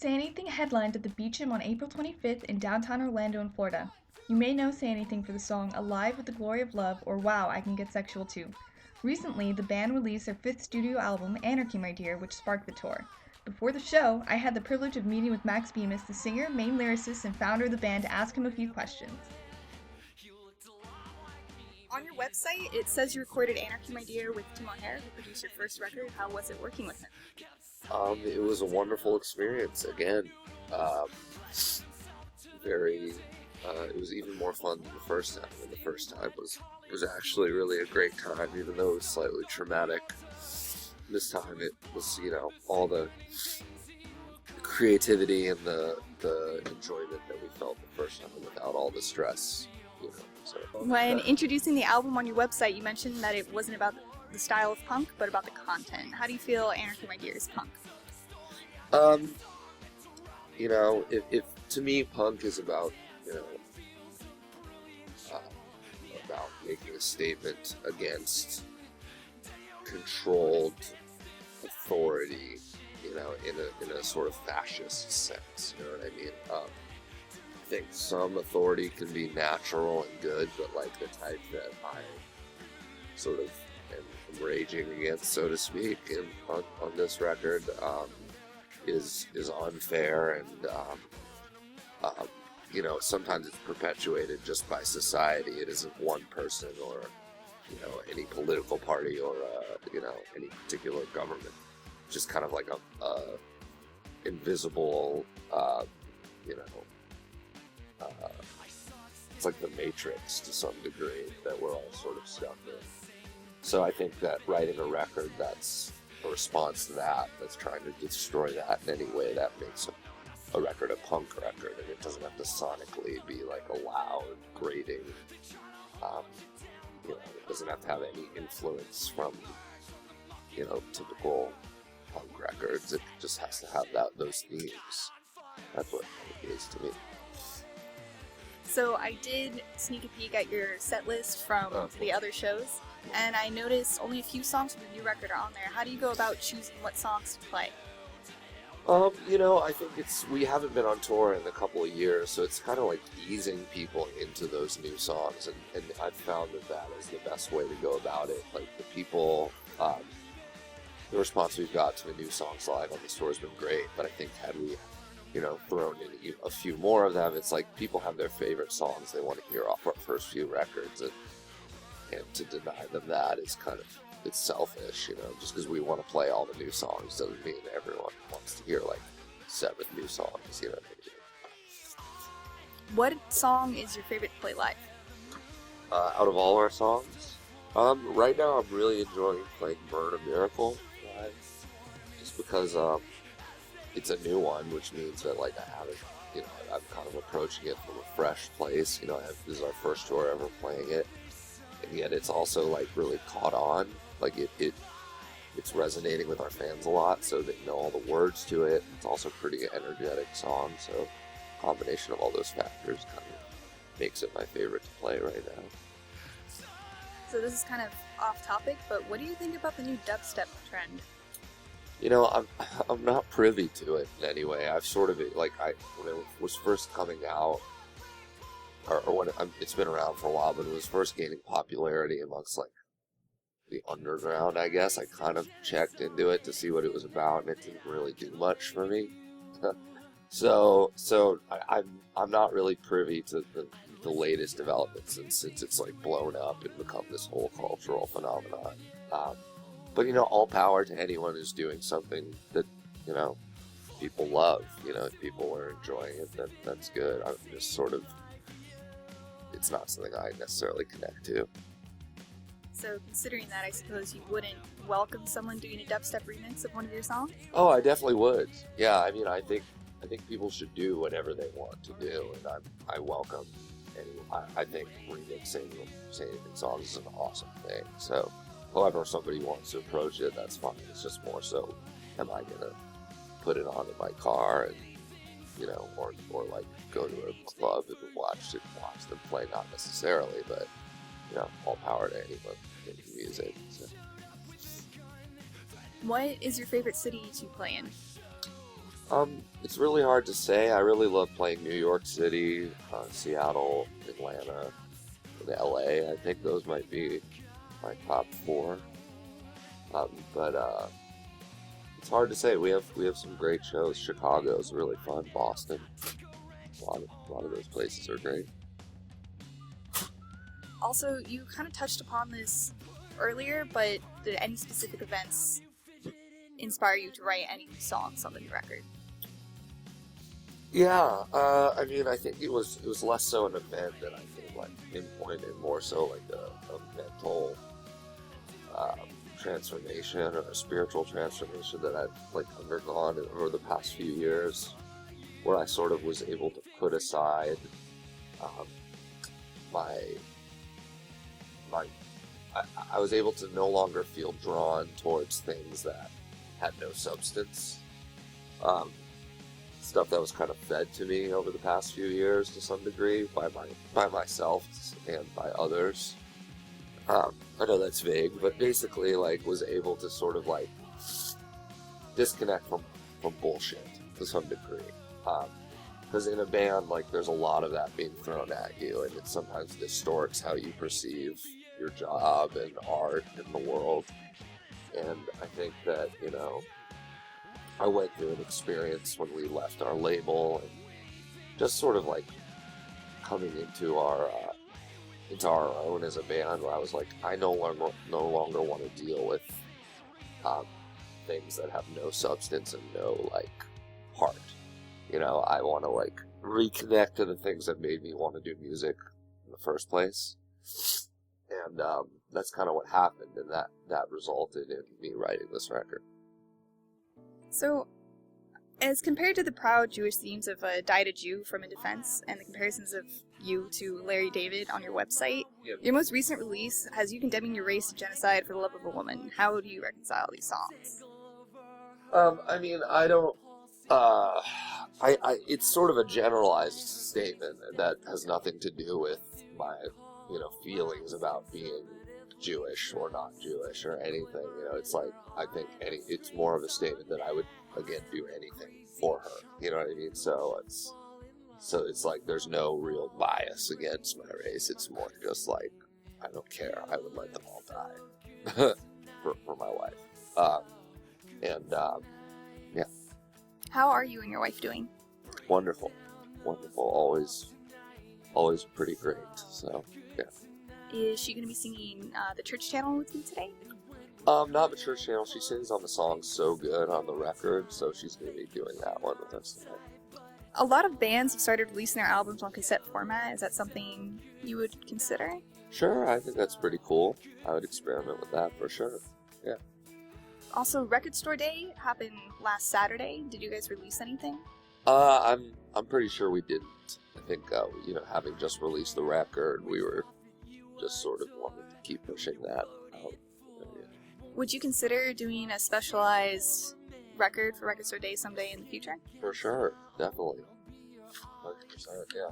Say Anything headlined at the Beacham on April 25th in downtown Orlando in Florida. You may know Say Anything for the song Alive with the Glory of Love or Wow, I Can Get Sexual Too. Recently, the band released their fifth studio album, Anarchy My Dear, which sparked the tour. Before the show, I had the privilege of meeting with Max Bemis, the singer, main lyricist, and founder of the band, to ask him a few questions. On your website, it says you recorded Anarchy My Dear with Tim O'Hare, who produced your first record. How was it working with him? It was a wonderful experience. Again, very. It was even more fun than the first time. And the first time was actually really a great time, even though it was slightly traumatic. This time it was, all the creativity and the enjoyment that we felt the first time without all the stress. So. When introducing the album on your website, you mentioned that it wasn't about the style of punk, but about the content. How do you feel Anarchy My Dear is punk? If to me punk is about, about making a statement against controlled authority, in a sort of fascist sense, you know what I mean? I think some authority can be natural and good, but like the type that I sort of am raging against, so to speak, on this record, is unfair and sometimes it's perpetuated just by society. It isn't one person or any political party or any particular government. Just kind of like a invisible it's like the Matrix to some degree that we're all sort of stuck in. So I think that writing a record that's a response to that, that's trying to destroy that in any way, that makes a record a punk record, and it doesn't have to sonically be like a loud, grating. It doesn't have to have any influence from typical punk records. It just has to have those themes. That's what punk is to me. So I did sneak a peek at your set list from the other shows, and I noticed only a few songs from the new record are on there. How do you go about choosing what songs to play? I think we haven't been on tour in a couple of years, so it's kind of like easing people into those new songs, and I've found that is the best way to go about it. Like the people, the response we've got to the new songs live on the tour has been great, but I think had we thrown in a few more of them, it's like people have their favorite songs they want to hear off our first few records, and to deny them that is kind of, it's selfish, just because we want to play all the new songs doesn't mean everyone wants to hear like 7 new songs, What song is your favorite to play live? Out of all our songs, right now I'm really enjoying playing Burn a Miracle live, just because it's a new one, which means that like I haven't, I'm kind of approaching it from a fresh place. This is our first tour ever playing it, and yet it's also like really caught on. Like it's resonating with our fans a lot, so they know all the words to it. It's also a pretty energetic song, so a combination of all those factors kind of makes it my favorite to play right now. So this is kind of off topic, but what do you think about the new dubstep trend? I'm not privy to it in any way. I've sort of, when it was first coming out, or when it's been around for a while, but it was first gaining popularity amongst like the underground, I guess. I kind of checked into it to see what it was about, and it didn't really do much for me. so I'm not really privy to the latest developments, and since it's like blown up and become this whole cultural phenomenon. But all power to anyone who's doing something that people love. If people are enjoying it, then that's good. I'm just sort of, it's not something I necessarily connect to. So considering that, I suppose you wouldn't welcome someone doing a dubstep remix of one of your songs? Oh, I definitely would. Yeah, I mean, I think people should do whatever they want to do, and I welcome any. I think remixing songs is an awesome thing. So, however somebody wants to approach it, that's fine. It's just more so, am I gonna put it on in my car and or like go to a club and watch them play? Not necessarily, but all power to anyone in music. So. What is your favorite city to play in? It's really hard to say. I really love playing New York City, Seattle, Atlanta, and LA. I think those might be my top 4. But it's hard to say. We have some great shows. Chicago's really fun. Boston. A lot of those places are great. Also, you kind of touched upon this earlier, but did any specific events inspire you to write any songs on the new record? Yeah, I mean, I think it was less so an event that I could like pinpoint, and more so like a mental transformation or a spiritual transformation that I've like undergone over the past few years, where I sort of was able to put aside I was able to no longer feel drawn towards things that had no substance. Stuff that was kind of fed to me over the past few years to some degree by myself and by others. I know that's vague, but basically like was able to sort of like disconnect from bullshit to some degree. Because in a band, like there's a lot of that being thrown at you, and it sometimes distorts how you perceive your job and art in the world. And I think that, you know, I went through an experience when we left our label and just sort of like coming into our own as a band, where I was like, I no longer want to deal with things that have no substance and no like heart. You know, I want to like reconnect to the things that made me want to do music in the first place. And that's kind of what happened, and that resulted in me writing this record. So, as compared to the proud Jewish themes of Died a Jew from In Defense and the comparisons of you to Larry David on your website, your most recent release has you condemning your race to genocide for the love of a woman. How do you reconcile these songs? I mean, I don't. It's sort of a generalized statement that has nothing to do with my, you know, feelings about being Jewish or not Jewish or anything. You know, it's like, I think it's more of a statement that I would, again, do anything for her. You know what I mean? So it's like there's no real bias against my race. It's more just like, I don't care. I would let them all die for my wife. Yeah. How are you and your wife doing? Wonderful. Always pretty great. So, yeah. Is she going to be singing the church channel with you today? Not the church channel. She sings on the song So Good on the record, so she's going to be doing that one with us tonight. A lot of bands have started releasing their albums on cassette format. Is that something you would consider? Sure, I think that's pretty cool. I would experiment with that for sure. Yeah. Also, Record Store Day happened last Saturday. Did you guys release anything? I'm pretty sure we didn't. I think, you know, having just released the record, we were just sort of wanting to keep pushing that out. Would you consider doing a specialized record for Record Store Day someday in the future? For sure, definitely. 100%, yeah.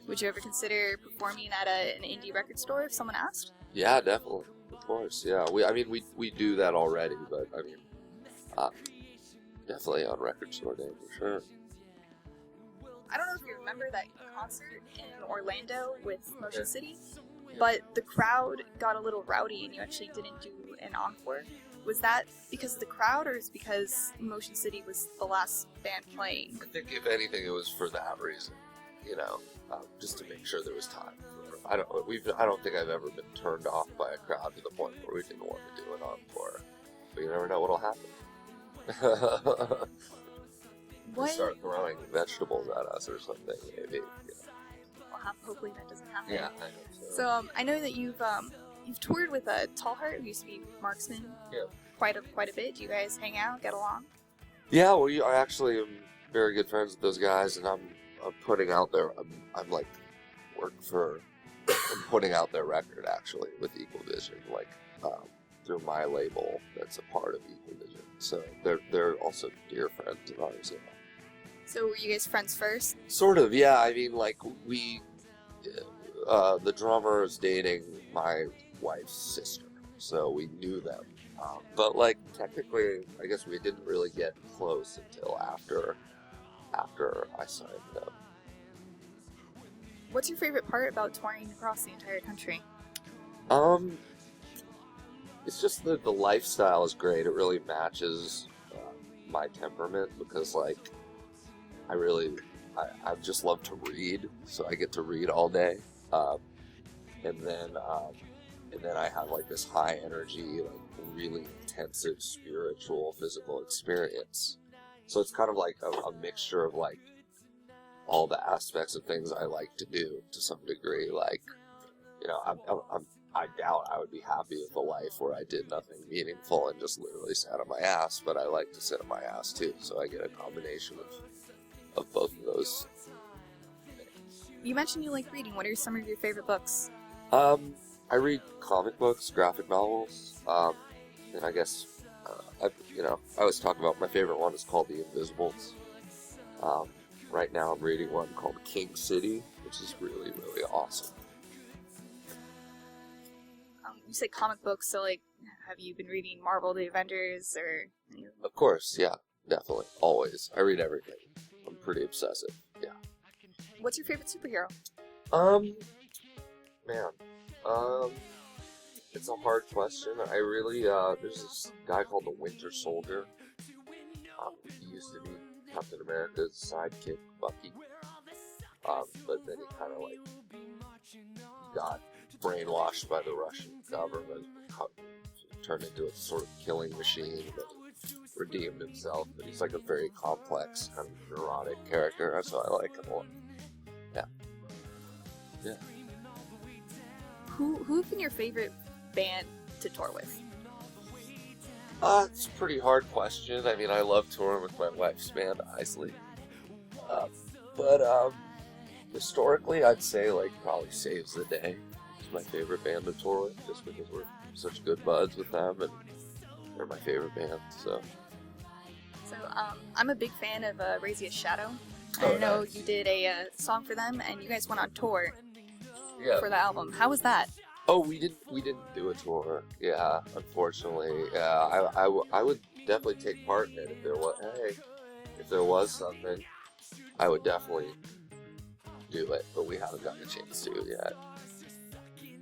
Would you ever consider performing at an indie record store if someone asked? Yeah, definitely. Of course, yeah. We do that already, but I mean, definitely on Record Store Day for sure. I don't know if you remember that concert in Orlando with Motion City, but the crowd got a little rowdy and you actually didn't do an encore. Was that because of the crowd, or is it because Motion City was the last band playing? I think if anything, it was for that reason. You know, just to make sure there was time. I don't think I've ever been turned off by a crowd to the point where we didn't want to do an encore. But you never know what'll happen. What? They start throwing vegetables at us or something, maybe. Well, hopefully that doesn't happen. Yeah, I hope so. So I know that you've toured with Tall Heart, who used to be Marksman, quite a bit. Do you guys hang out, get along? Yeah, well, I actually am very good friends with those guys, and I'm putting out their I'm like I'm putting out their record actually with Equal Vision, like through my label that's a part of Equal Vision. So they're also dear friends of ours. Yeah. So were you guys friends first? Sort of, yeah. I mean, like the drummer is dating my wife's sister, so we knew them But like technically, I guess we didn't really get close until after I signed up. What's your favorite part about touring across the entire country? It's just that the lifestyle is great. It really matches my temperament because, like, I just love to read, so I get to read all day, and then I have like this high energy, like really intensive spiritual, physical experience. So it's kind of like a mixture of like all the aspects of things I like to do to some degree. Like, you know, I doubt I would be happy with a life where I did nothing meaningful and just literally sat on my ass, but I like to sit on my ass too, so I get a combination of both of those things. You mentioned you like reading. What are some of your favorite books? I read comic books, graphic novels, and I guess, I always talk about my favorite one is called The Invisibles. Right now I'm reading one called King City, which is really, really awesome. You say comic books, so like, have you been reading Marvel, The Avengers, or? Of course, yeah, definitely, always. I read everything. I'm pretty obsessive, yeah. What's your favorite superhero? It's a hard question. I really, there's this guy called the Winter Soldier. He used to be Captain America's sidekick, Bucky. But then he kind of like got brainwashed by the Russian government, turned into a sort of killing machine, but redeemed himself. But he's like a very complex, kind of neurotic character, so I like him a lot. Yeah. Who've been your favorite band to tour with? It's a pretty hard question. I mean, I love touring with my wife's band, Isley. But historically, I'd say, like, probably Saves the Day. It's my favorite band to tour with, just because we're such good buds with them, and they're my favorite band, so. So, I'm a big fan of Raise Your Shadow. Oh, I know nice. you did a song for them, and you guys went on tour Yeah. for the album. How was that? Oh, we didn't do a tour. Yeah, unfortunately. Yeah, I would definitely take part in it if there was something, I would definitely do it, but we haven't gotten a chance to yet.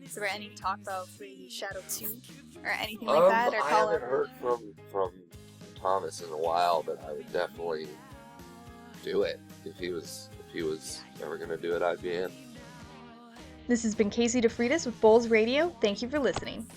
Is there any talk about Raise Your Shadow 2 or anything like that, or I call haven't it? heard from Thomas in a while, but I would definitely do it if he was ever gonna do it. I'd be in. This has been Casey DeFreitas with Bowls Radio. Thank you for listening.